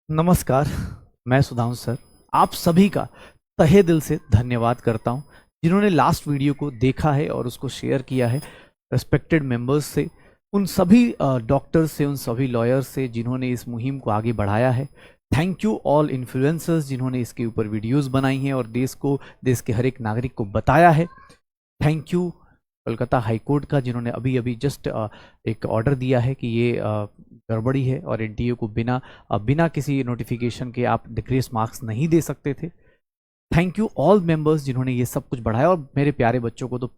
नमस्कार। मैं सुधांशु सर आप सभी का तहे दिल से धन्यवाद करता हूं जिन्होंने लास्ट वीडियो को देखा है और उसको शेयर किया है। रेस्पेक्टेड मेंबर्स से, उन सभी डॉक्टर्स से, उन सभी लॉयर्स से जिन्होंने इस मुहिम को आगे बढ़ाया है। थैंक यू ऑल इन्फ्लुएंसर्स जिन्होंने इसके ऊपर वीडियोस बनाई हैं और देश के हर एक नागरिक को बताया है। Thank you Kolkata high court का जिन्होंने अभी अभी जस्ट एक ऑर्डर दिया है कि ये गड़बड़ी है और एनटीए को बिना किसी नोटिफिकेशन के आप डिक्रीज मार्क्स नहीं दे सकते थे। थैंक यू ऑल मेंबर्स जिन्होंने ये सब कुछ बढ़ाया, और मेरे प्यारे बच्चों को तो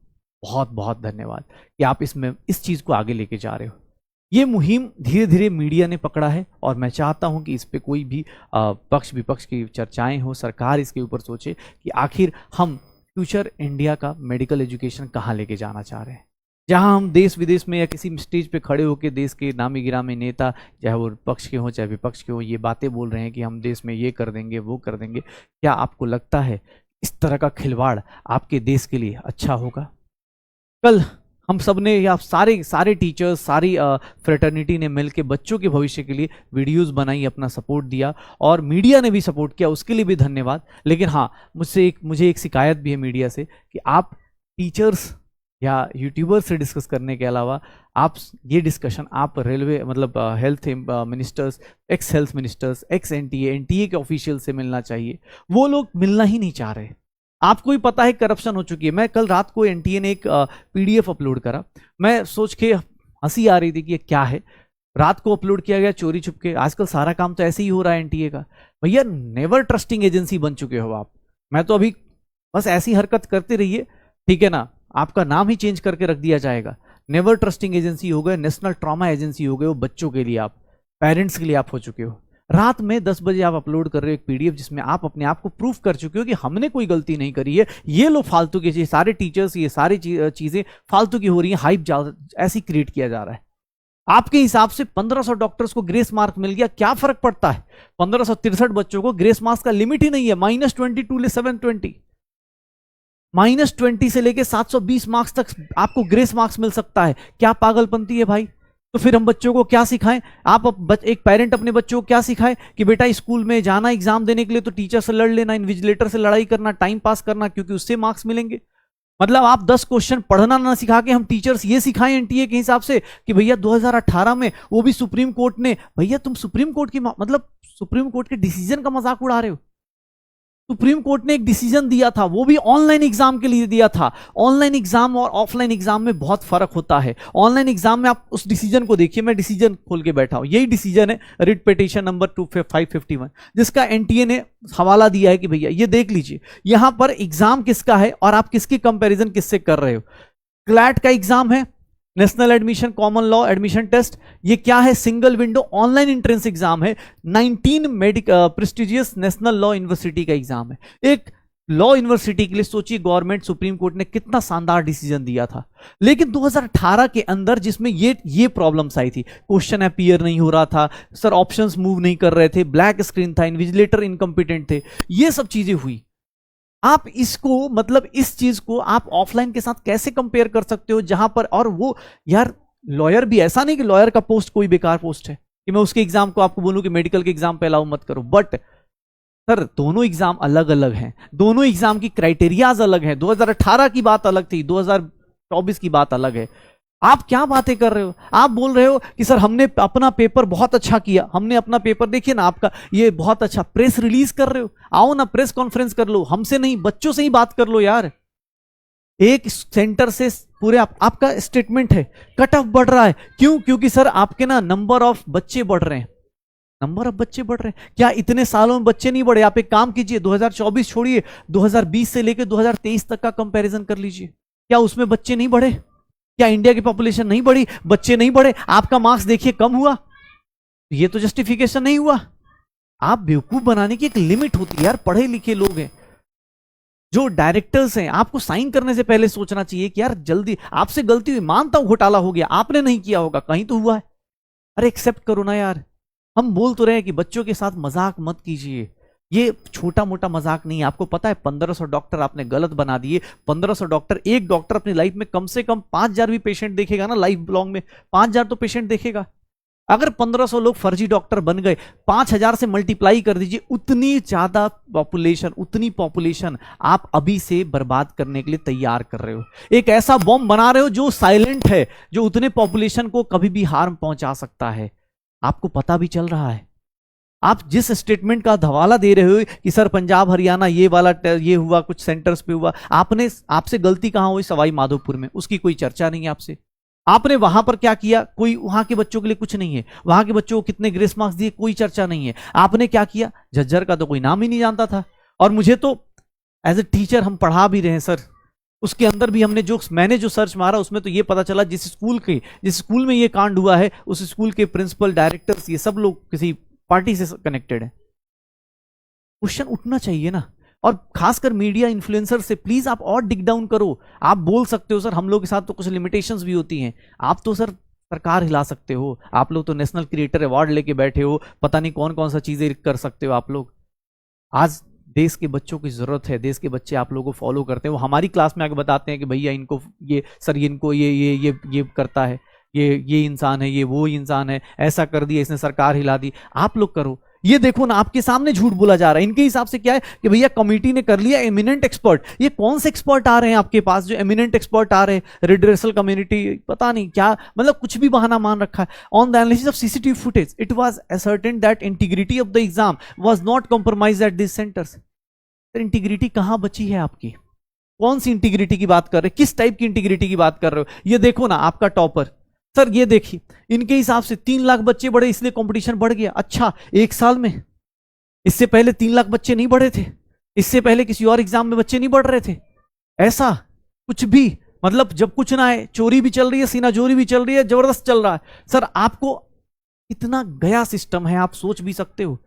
बहुत बहुत धन्यवाद कि आप इस चीज़ को आगे लेके जा रहे हो। ये मुहिम धीरे धीरे मीडिया ने पकड़ा है और मैं चाहता हूं कि इस पे कोई भी पक्ष विपक्ष की चर्चाएं हो, सरकार इसके ऊपर सोचे कि आखिर हम फ्यूचर इंडिया का मेडिकल एजुकेशन कहाँ लेके जाना चाह रहे हैं। जहां हम देश विदेश में या किसी स्टेज पे खड़े होकर देश के नामी गिरामी नेता, चाहे वो पक्ष के हों चाहे विपक्ष के हों, ये बातें बोल रहे हैं कि हम देश में ये कर देंगे वो कर देंगे। क्या आपको लगता है इस तरह का खिलवाड़ आपके देश के लिए अच्छा होगा? कल हम सब ने या सारे टीचर्स, सारी फ्रेटर्निटी ने मिलकर बच्चों के भविष्य के लिए वीडियोस बनाई, अपना सपोर्ट दिया और मीडिया ने भी सपोर्ट किया, उसके लिए भी धन्यवाद। लेकिन हाँ, मुझे एक शिकायत भी है मीडिया से कि आप टीचर्स या यूट्यूबर से डिस्कस करने के अलावा आप ये डिस्कशन आप रेलवे मतलब health ministers, x health ministers, x NTA के ऑफिशियल से मिलना चाहिए। वो लोग मिलना ही नहीं चाह रहे। आपको ही पता है करप्शन हो चुकी है। मैं कल रात को एनटीए ने एक पीडीएफ अपलोड करा, मैं सोच के हंसी आ रही थी कि ये क्या है। रात को अपलोड किया गया चोरी छुपके। आजकल सारा काम तो ऐसे ही हो रहा है एनटीए का। भैया नेवर ट्रस्टिंग एजेंसी बन चुके हो आप। मैं तो अभी बस ऐसी हरकत करते रहिए, ठीक है ना, आपका नाम ही चेंज करके रख दिया जाएगा। नेवर ट्रस्टिंग एजेंसी हो गए, नेशनल ट्रॉमा एजेंसी हो गए, वो बच्चों के लिए, आप पेरेंट्स के लिए आप हो चुके हो। रात में 10 बजे आप अपलोड कर रहे हो एक पीडीएफ जिसमें आप अपने आप को प्रूफ कर चुके हो कि हमने कोई गलती नहीं करी है। ये लो फालतू की चीज, सारे टीचर्स, ये सारी चीजें फालतू की हो रही है, हाइप ऐसी क्रिएट किया जा रहा है। आपके हिसाब से 1500 डॉक्टर्स को ग्रेस मार्क मिल गया, क्या फर्क पड़ता है? 1563 बच्चों को ग्रेस मार्क्स का लिमिट ही नहीं है। -22 ले 720, -20 से लेके 720 मार्क्स तक आपको ग्रेस मार्क्स मिल सकता है। क्या पागलपंती है भाई? तो फिर हम बच्चों को क्या सिखाएं? एक पेरेंट अपने बच्चों को क्या सिखाए कि बेटा स्कूल में जाना एग्जाम देने के लिए तो टीचर से लड़ लेना, इन्विजिलेटर से लड़ाई करना, टाइम पास करना, क्योंकि उससे मार्क्स मिलेंगे। मतलब आप 10 क्वेश्चन पढ़ना ना सिखा के हम टीचर्स ये सिखाएं एनटीए के हिसाब से कि भैया 2018 में वो भी सुप्रीम कोर्ट ने, भैया तुम सुप्रीम कोर्ट की मतलब सुप्रीम कोर्ट के डिसीजन का मजाक उड़ा रहे हो। सुप्रीम कोर्ट ने एक डिसीजन दिया था, वो भी ऑनलाइन एग्जाम के लिए दिया था। ऑनलाइन एग्जाम और ऑफलाइन एग्जाम में बहुत फर्क होता है। ऑनलाइन एग्जाम में आप उस डिसीजन को देखिए, मैं डिसीजन खोल के बैठा हूं, यही डिसीजन है रिट पिटीशन नंबर 2551 जिसका एनटीए ने हवाला दिया है कि भैया ये देख लीजिए, यहां पर एग्जाम किसका है और आप किसकी कंपैरिजन किससे कर रहे हो। क्लैट का एग्जाम है, national admission common law admission test. ये क्या है? Single window online entrance exam है। 19 प्रेस्टिजियस नेशनल लॉ यूनिवर्सिटी का एग्जाम है। एक लॉ यूनिवर्सिटी के लिए सोचिए गवर्नमेंट, सुप्रीम कोर्ट ने कितना शानदार डिसीजन दिया था। लेकिन 2018 के अंदर जिसमें ये प्रॉब्लम्स आई थी, क्वेश्चन अपीयर नहीं हो रहा था, सर ऑप्शंस मूव नहीं कर रहे थे, ब्लैक स्क्रीन था, इन्विजिलेटर इनकम्पिटेंट थे, ये सब चीजें हुई। आप इसको मतलब इस चीज को आप ऑफलाइन के साथ कैसे कंपेयर कर सकते हो जहां पर, और वो यार लॉयर भी ऐसा नहीं कि लॉयर का पोस्ट कोई बेकार पोस्ट है कि मैं उसके एग्जाम को आपको बोलूं कि मेडिकल के एग्जाम पे अलाउ मत करो। बट सर दोनों एग्जाम अलग अलग हैं, दोनों एग्जाम की क्राइटेरियाज अलग हैं। 2018 की बात अलग थी, 2024 की बात अलग है। आप क्या बातें कर रहे हो? आप बोल रहे हो कि सर हमने अपना पेपर बहुत अच्छा किया, हमने अपना पेपर, देखिए ना आपका ये बहुत अच्छा, प्रेस रिलीज कर रहे हो, आओ ना प्रेस कॉन्फ्रेंस कर लो, हमसे नहीं बच्चों से ही बात कर लो यार। एक सेंटर से पूरे आपका स्टेटमेंट है कट ऑफ बढ़ रहा है, क्यों? क्योंकि सर आपके ना नंबर ऑफ बच्चे बढ़ रहे हैं, नंबर ऑफ बच्चे बढ़ रहे हैं। क्या इतने सालों में बच्चे नहीं बढ़े? आप एक काम कीजिए, 2024 छोड़िए, 2020 से लेकर 2023 तक का कंपैरिजन कर लीजिए, क्या उसमें बच्चे नहीं बढ़े? क्या इंडिया की पॉपुलेशन नहीं बढ़ी, बच्चे नहीं बढ़े? आपका मार्क्स देखिए कम हुआ, ये तो जस्टिफिकेशन नहीं हुआ। आप बेवकूफ बनाने की एक लिमिट होती है यार। पढ़े लिखे लोग हैं, जो डायरेक्टर्स हैं, आपको साइन करने से पहले सोचना चाहिए कि यार जल्दी, आपसे गलती हुई, मानता हूं घोटाला हो गया, आपने नहीं किया होगा, कहीं तो हुआ है, अरे एक्सेप्ट करो ना यार। हम बोल तो रहे कि बच्चों के साथ मजाक मत कीजिए, ये छोटा मोटा मजाक नहीं है। आपको पता है 1500 डॉक्टर आपने गलत बना दिए। 1500 डॉक्टर, एक डॉक्टर अपनी लाइफ में कम से कम 5000 भी पेशेंट देखेगा ना, लाइफ लॉन्ग में 5000 तो पेशेंट देखेगा। अगर 1500 लोग फर्जी डॉक्टर बन गए, 5000 से मल्टीप्लाई कर दीजिए, उतनी ज्यादा पॉपुलेशन, उतनी पॉपुलेशन आप अभी से बर्बाद करने के लिए तैयार कर रहे हो। एक ऐसा बॉम्ब बना रहे हो जो साइलेंट है, जो उतने पॉपुलेशन को कभी भी हार्म पहुंचा सकता है। आपको पता भी चल रहा है। आप जिस स्टेटमेंट का हवाला दे रहे हो कि सर पंजाब हरियाणा ये वाला ये हुआ, कुछ सेंटर्स पे हुआ, आपसे गलती कहां हुई? सवाई माधोपुर में, उसकी कोई चर्चा नहीं है आपसे। आपने वहां पर क्या किया? कोई वहां के बच्चों के लिए कुछ नहीं है। वहां के बच्चों को कितने ग्रेस मार्क्स दिए, कोई चर्चा नहीं है। आपने क्या किया? झज्जर का तो कोई नाम ही नहीं जानता था। और मुझे तो एज ए टीचर, हम पढ़ा भी रहे हैं सर, उसके अंदर भी मैंने जो सर्च मारा उसमें तो ये पता चला जिस स्कूल में ये कांड हुआ है, उस स्कूल के प्रिंसिपल, डायरेक्टर्स, ये सब लोग किसी पार्टी से कनेक्टेड है। क्वेश्चन उठना चाहिए ना। और खासकर मीडिया इन्फ्लुएंसर से प्लीज आप और डिग डाउन करो। आप बोल सकते हो सर हम लोग के साथ तो कुछ लिमिटेशंस भी होती हैं। आप तो सर सरकार हिला सकते हो, आप लोग तो नेशनल क्रिएटर अवार्ड लेके बैठे हो, पता नहीं कौन कौन सा चीजें कर सकते हो आप लोग। आज देश के बच्चों की जरूरत है, देश के बच्चे आप लोगों को फॉलो करते हैं। वो हमारी क्लास में आके बताते हैं कि भैया इनको ये सर, इनको ये करता है, ये इंसान है, ये वो इंसान है, ऐसा कर दिया इसने, सरकार हिला दी। आप लोग करो। ये देखो ना, आपके सामने झूठ बोला जा रहा है। इनके हिसाब से क्या है कि भैया कमेटी ने कर लिया एमिनेंट एक्सपर्ट। ये कौन से एक्सपर्ट आ रहे हैं आपके पास जो एमिनेंट एक्सपर्ट आ रहे हैं? रिड्रेसल कम्युनिटी, पता नहीं क्या, मतलब कुछ भी बहाना मान रखा है। On the analysis of CCTV footage it was ascertain that integrity of the exam was not compromised at this centres. Integrity कहां बची है आपकी? कौन सी इंटीग्रिटी की बात कर रहे हो? किस टाइप की इंटीग्रिटी की बात कर रहे हो? ये देखो ना, आपका टॉपर सर, ये देखिए इनके हिसाब से 3 लाख बच्चे बढ़े इसलिए कंपटीशन बढ़ गया। अच्छा, एक साल में? इससे पहले 3 लाख बच्चे नहीं बढ़े थे? इससे पहले किसी और एग्जाम में बच्चे नहीं बढ़ रहे थे? ऐसा कुछ भी, मतलब जब कुछ ना है, चोरी भी चल रही है, सीना चोरी भी चल रही है, जबरदस्त चल रहा है। सर आपको इतना गया सिस्टम है, आप सोच भी सकते हो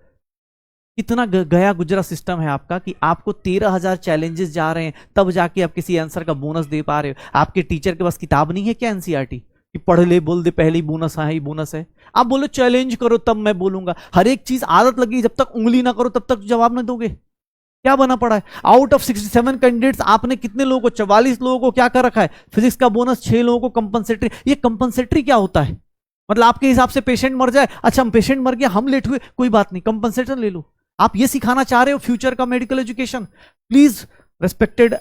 इतना गया गुजरा सिस्टम है आपका कि आपको 13,000 चैलेंजेस जा रहे हैं, तब जाके आप किसी आंसर का बोनस दे पा रहे हो। आपके टीचर के पास किताब नहीं है क्या एनसीईआरटी कि पढ़ ले, बोल दे पहले ही बोनस है, ही बोनस है। आप बोलो चैलेंज करो तब मैं बोलूंगा। हर एक चीज आदत लगी, जब तक उंगली ना करो तब तक जवाब ना दोगे। क्या बना पड़ा है? आउट ऑफ 67 कैंडिडेट्स आपने कितने लोगों को, 44 लोगों को क्या कर रखा है? फिजिक्स का बोनस, 6 लोगों को कंपनसेटरी। ये कंपनसेटरी क्या होता है? मतलब आपके हिसाब से पेशेंट मर जाए, अच्छा हम पेशेंट मर गया, हम लेट हुए, कोई बात नहीं, कंपनसेशन ले लो। आप ये सिखाना चाह रहे हो फ्यूचर का medical education? Please respected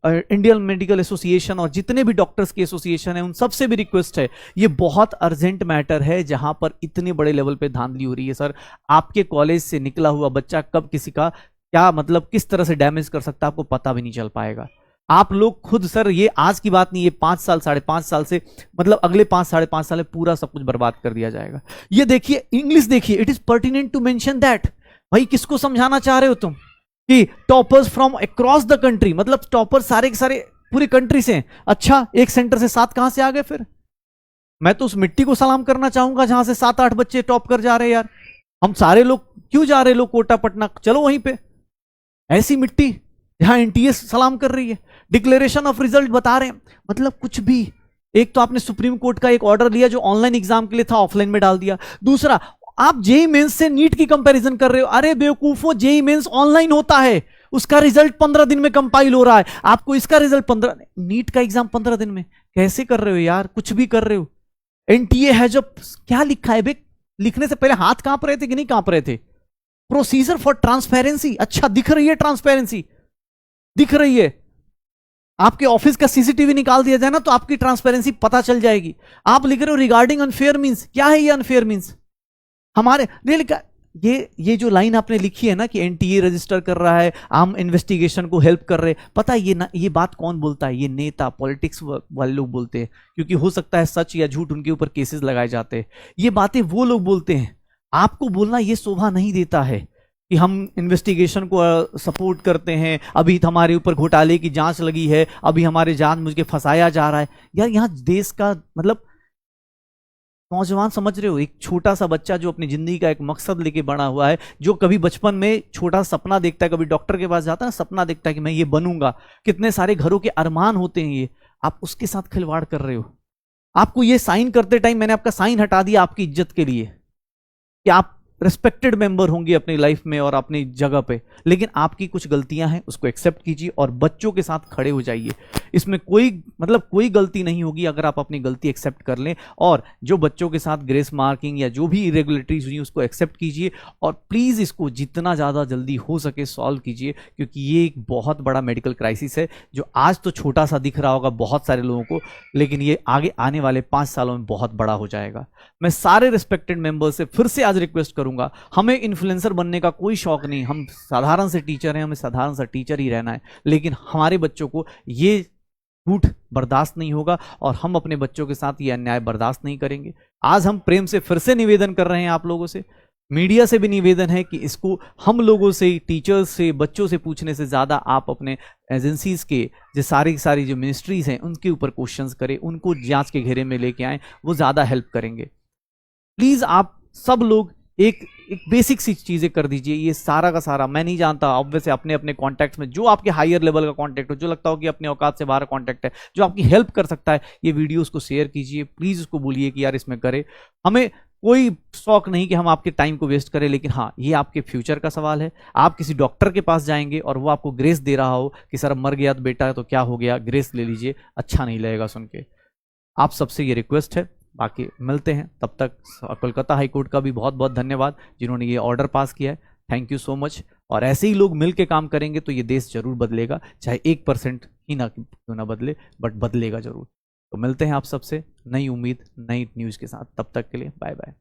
Indian medical association और जितने भी डॉक्टर्स की एसोसिएशन है, उन सबसे भी रिक्वेस्ट है, ये बहुत अर्जेंट मैटर है जहां पर इतने बड़े लेवल पे धांधली हो रही है। सर आपके कॉलेज से निकला हुआ बच्चा कब किसी का क्या, मतलब किस तरह से डैमेज कर सकता है आपको पता भी नहीं चल पाएगा। आप लोग खुद, सर ये आज की बात नहीं, ये 5 साल 5.5 साल से, मतलब अगले 5 साढ़े 5 साल में पूरा सब कुछ बर्बाद कर दिया जाएगा। ये देखिए इंग्लिश देखिए, it is pertinent to mention that. भाई किसको समझाना चाह रहे हो तुम कि toppers from across the country, मतलब टॉपर सारे के सारे पूरी कंट्री से? अच्छा, एक सेंटर से 7 कहां से आ गए? फिर मैं तो उस मिट्टी को सलाम करना चाहूंगा जहां से 7-8 बच्चे टॉप कर जा रहे हैं। यार हम सारे लोग क्यों जा रहे लोग कोटा पटना? चलो वहीं पे, ऐसी मिट्टी जहां एनटीएस सलाम कर रही है, डिक्लेरेशन ऑफ रिजल्ट बता रहे हैं, मतलब कुछ भी। एक तो आपने सुप्रीम कोर्ट का एक ऑर्डर लिया जो ऑनलाइन एग्जाम के लिए था, ऑफलाइन में डाल दिया। दूसरा, आप जेई मेंस से नीट की कंपैरिजन कर रहे हो। अरे बेवकूफो, जेई मेंस ऑनलाइन होता है, उसका रिजल्ट 15 दिन में कंपाइल हो रहा है, आपको इसका रिजल्ट 15, नीट का एग्जाम 15 दिन में कैसे कर रहे हो यार? कुछ भी कर रहे हो। एनटीए है जो क्या लिखा है बे? लिखने से पहले हाथ कांप रहे थे कि नहीं कांप रहे थे? Procedure for transparency. अच्छा, दिख रही है ट्रांसपेरेंसी? दिख रही है? आपके ऑफिस का सीसीटीवी निकाल दिया जाए ना तो आपकी ट्रांसपेरेंसी पता चल जाएगी। आप लिख रहे हो रिगार्डिंग अनफेयर मींस, क्या है ये अनफेयर मींस? हमारे ये जो लाइन आपने लिखी है ना कि एनटीए रजिस्टर कर रहा है, हम इन्वेस्टिगेशन को हेल्प कर रहे हैं, पता है ये बात कौन बोलता है? ये नेता, पॉलिटिक्स वाले लोग बोलते हैं, क्योंकि हो सकता है सच या झूठ उनके ऊपर केसेस लगाए जाते हैं। ये बातें वो लोग बोलते हैं, आपको बोलना ये शोभा नहीं देता है कि हम इन्वेस्टिगेशन को सपोर्ट करते हैं, अभी हमारे ऊपर घोटाले की जांच लगी है, अभी हमारे जान मुझे फंसाया जा रहा है। यार यहाँ देश का, मतलब नौजवान समझ रहे हो, एक छोटा सा बच्चा जो अपनी जिंदगी का एक मकसद लेके बड़ा हुआ है, जो कभी बचपन में छोटा सपना देखता है, कभी डॉक्टर के पास जाता है ना, सपना देखता है कि मैं ये बनूंगा, कितने सारे घरों के अरमान होते हैं, ये आप उसके साथ खिलवाड़ कर रहे हो। आपको ये साइन करते टाइम मैंने आपका साइन हटा दिया आपकी इज्जत के लिए कि आप रिस्पेक्टेड मेंबर होंगे अपनी लाइफ में और अपनी जगह पे, लेकिन आपकी कुछ गलतियां हैं उसको एक्सेप्ट कीजिए और बच्चों के साथ खड़े हो जाइए। इसमें कोई गलती नहीं होगी अगर आप अपनी गलती एक्सेप्ट कर लें, और जो बच्चों के साथ ग्रेस मार्किंग या जो भी इरेगुलरिटीज हुई उसको एक्सेप्ट कीजिए और प्लीज इसको जितना ज्यादा जल्दी हो सके सॉल्व कीजिए, क्योंकि ये एक बहुत बड़ा मेडिकल क्राइसिस है जो आज तो छोटा सा दिख रहा होगा बहुत सारे लोगों को, लेकिन ये आगे आने वाले 5 सालों में बहुत बड़ा हो जाएगा। मैं सारे रिस्पेक्टेड मेंबर से फिर से आज रिक्वेस्ट करूंगा, हमें इन्फ्लुएंसर बनने का कोई शौक नहीं, हम साधारण से टीचर हैं, हमें साधारण सा टीचर ही रहना है, लेकिन हमारे बच्चों को ये झूठ बर्दाश्त नहीं होगा और हम अपने बच्चों के साथ ये अन्याय बर्दाश्त नहीं करेंगे। आज हम प्रेम से फिर से निवेदन कर रहे हैं, आप लोगों से, मीडिया से भी निवेदन है कि इसको हम लोगों से, टीचर्स से, बच्चों से पूछने से ज्यादा आप अपने एजेंसीज के जो सारी जो मिनिस्ट्रीज हैं उनके ऊपर क्वेश्चंस करें, उनको जांच के घेरे में लेके आएं, वो ज्यादा हेल्प करेंगे। प्लीज आप सब लोग एक बेसिक सी चीजें कर दीजिए। ये सारा का सारा मैं नहीं जानता, ऑब्वियसली अपने अपने कॉन्टैक्ट्स में जो आपके हायर लेवल का कॉन्टैक्ट हो, जो लगता हो कि अपने औकात से बाहर कॉन्टैक्ट है, जो आपकी हेल्प कर सकता है, ये वीडियोस को शेयर कीजिए। प्लीज उसको बोलिए कि यार इसमें करे। हमें कोई शौक नहीं कि हम आपके टाइम को वेस्ट करें, लेकिन हाँ, ये आपके फ्यूचर का सवाल है। आप किसी डॉक्टर के पास जाएंगे और वो आपको ग्रेस दे रहा हो कि सर मर गया तो बेटा तो क्या हो गया, ग्रेस ले लीजिए, अच्छा नहीं लगेगा सुन के। आप सबसे ये रिक्वेस्ट है, बाकी मिलते हैं तब तक। कोलकाता हाई कोर्ट का भी बहुत बहुत धन्यवाद जिन्होंने ये ऑर्डर पास किया है, थैंक यू सो मच। और ऐसे ही लोग मिल के काम करेंगे तो ये देश जरूर बदलेगा, चाहे 1% ही ना क्यों ना बदले, बट बदलेगा जरूर। तो मिलते हैं आप सबसे नई उम्मीद, नई न्यूज़ के साथ, तब तक के लिए बाय बाय।